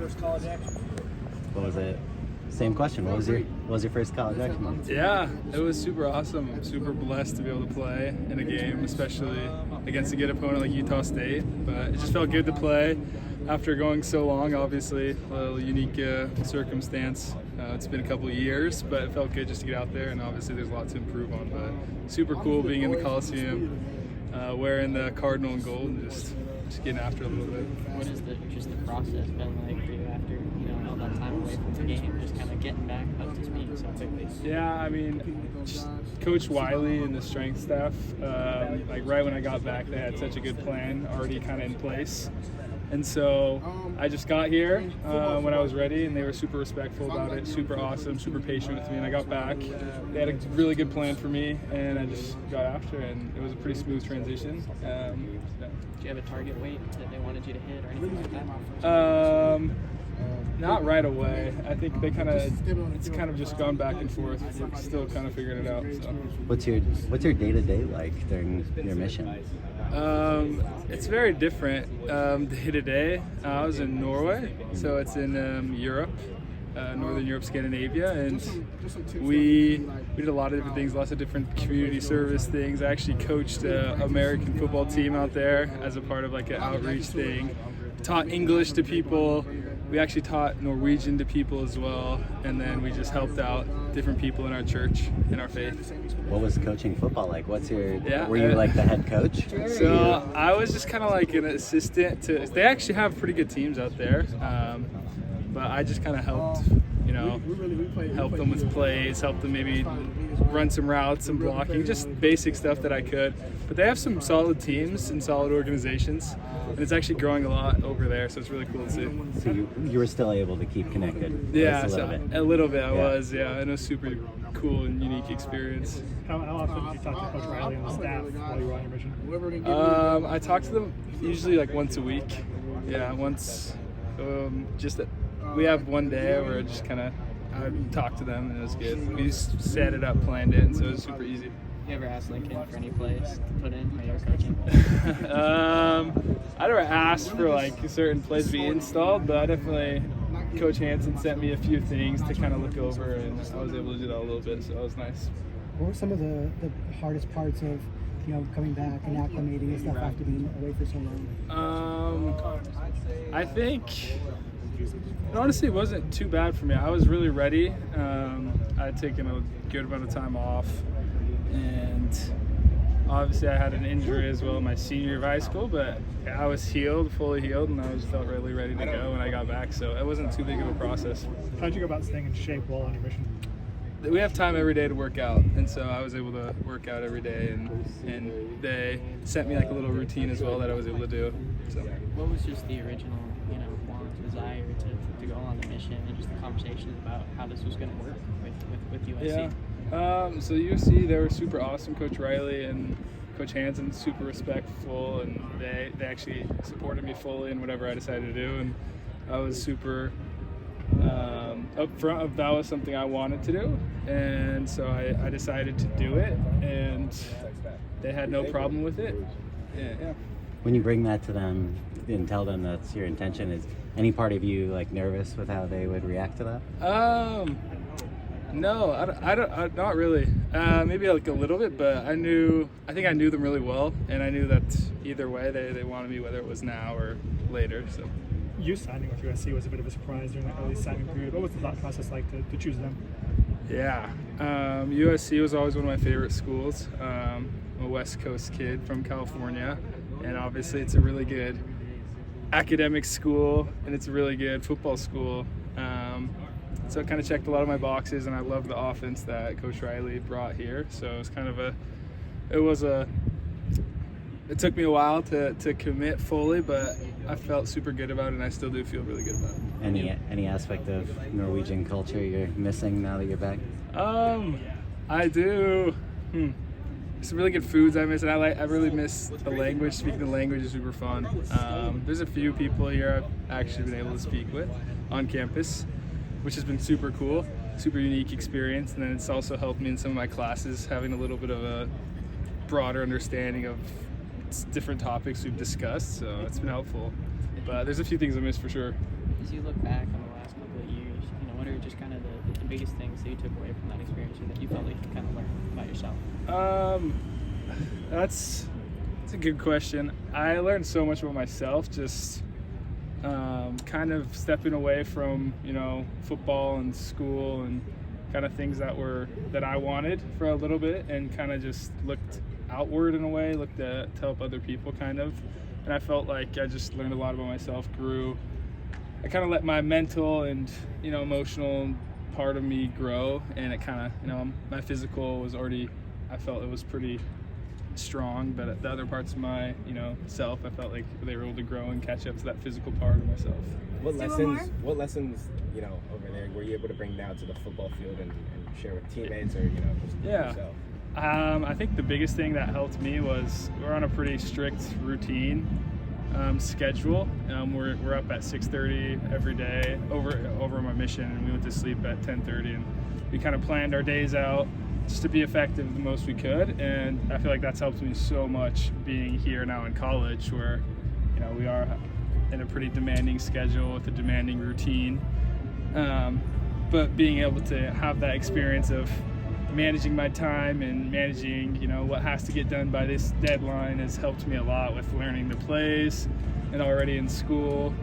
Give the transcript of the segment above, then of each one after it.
first college action? What was it? Same question. What was your first college action moment? Yeah, it was super awesome. I'm super blessed to be able to play in a game, especially against a good opponent like Utah State. But it just felt good to play after going so long. Obviously, a little unique circumstance. It's been a couple of years, but it felt good just to get out there. And obviously, there's a lot to improve on. But super cool being in the Coliseum, wearing the Cardinal and gold, and just getting after it a little bit. What has the process been like for you after all that time away from the game, just kind of getting back up to speed so quickly? Yeah, I mean, just Coach Wiley and the strength staff, like right when I got back, they had such a good plan already kind of in place. And so I just got here when I was ready, and they were super respectful about it, super awesome, super patient with me. And I got back, they had a really good plan for me, and I just got after it, and it was a pretty smooth transition. Do you have a target weight that they wanted you to hit or anything like that? Not right away. I think it's kind of just gone back and forth. We're still kind of figuring it out. So. What's your day-to-day like during your mission? It's very different day to day. I was in Norway, so it's in Europe, Northern Europe, Scandinavia, and we did a lot of different things, lots of different community service things. I actually coached an American football team out there as a part of like an outreach thing. Taught English to people. We actually taught Norwegian to people as well, and then we just helped out different people in our church, in our faith. What was coaching football like? Were you like the head coach? So I was just kind of like an assistant to. They actually have pretty good teams out there, but I just kind of helped, help them with plays, help them maybe run some routes, some blocking, just basic stuff that I could. But they have some solid teams and solid organizations, and it's actually growing a lot over there, so it's really cool to see. So you were still able to keep connected? Yeah, a little bit. I was, yeah. And it was super cool and unique experience. How often did you talk to Coach Riley and the staff while you were on your mission? I talk to them usually like once a week. Yeah, once. We have one day where I would talk to them, and it was good. We just set it up, planned it, and so it was super easy. You ever asked Lincoln for any plays to put in while you were coaching? I never asked for like certain plays to be installed, but I definitely, Coach Hansen sent me a few things to kind of look over, and I was able to do that a little bit, so that was nice. What were some of the hardest parts of coming back and acclimating and stuff after being away for so long? I think it honestly wasn't too bad for me. I was really ready. I had taken a good amount of time off, and obviously I had an injury as well my senior year of high school, but I was fully healed, and I felt really ready to go when I got back, so it wasn't too big of a process. How'd you go about staying in shape while on your mission? We have time every day to work out, and so I was able to work out every day, and they sent me like a little routine as well that I was able to do. So. What was just the original, desire to go on the mission, and just the conversations about how this was going to work with USC? Yeah. So USC, they were super awesome. Coach Riley and Coach Hansen, super respectful, and they actually supported me fully in whatever I decided to do, and I was super upfront of that was something I wanted to do, and so I decided to do it, and they had no problem with it. Yeah. When you bring that to them and tell them that's your intention, is any part of you like nervous with how they would react to that? No, I don't, not really. Maybe like a little bit, but I think I knew them really well, and I knew that either way they wanted me, whether it was now or later. So. You signing with USC was a bit of a surprise during that early signing period. What was the thought process like to choose them? Yeah, USC was always one of my favorite schools. I'm a West Coast kid from California, and obviously it's a really good academic school, and it's a really good football school. So it kind of checked a lot of my boxes, and I love the offense that Coach Riley brought here. So it was kind of it took me a while to commit fully, but I felt super good about it, and I still do feel really good about it. Any aspect of Norwegian culture you're missing now that you're back? I do. Some really good foods I miss, and I really miss the language. Speaking the language is super fun. There's a few people here I've actually been able to speak with on campus, which has been super cool, super unique experience. And then it's also helped me in some of my classes, having a little bit of a broader understanding of different topics we've discussed, so it's been helpful. But there's a few things I missed for sure. as you look back on the last couple of years, you know, what are just kind of the biggest things that you took away from that experience, or that you felt like you kind of learned about yourself? That's a good question. I learned so much about myself, just kind of stepping away from, you know, football and school and kind of things that I wanted for a little bit, and kind of just looked outward in a way, looked to help other people kind of. And I felt like I just learned a lot about myself, grew. I kind of let my mental and, you know, emotional part of me grow, and it kind of, you know, my physical was already, I felt it was pretty strong, but the other parts of my, you know, self, I felt like they were able to grow and catch up to that physical part of myself. What lessons, you know, over there were you able to bring down to the football field and share with teammates, or, you know, just yourself? I think the biggest thing that helped me was we're on a pretty strict routine schedule. We're up at 6:30 every day over my mission, and we went to sleep at 10:30, and we kind of planned our days out just to be effective the most we could. And I feel like that's helped me so much being here now in college, where, you know, we are in a pretty demanding schedule with a demanding routine, but being able to have that experience of managing my time and managing, you know, what has to get done by this deadline has helped me a lot with learning the plays and already in school,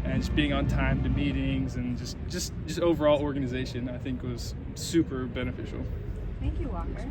and just being on time to meetings, and just overall organization, I think, was super beneficial. Thank you, Walker.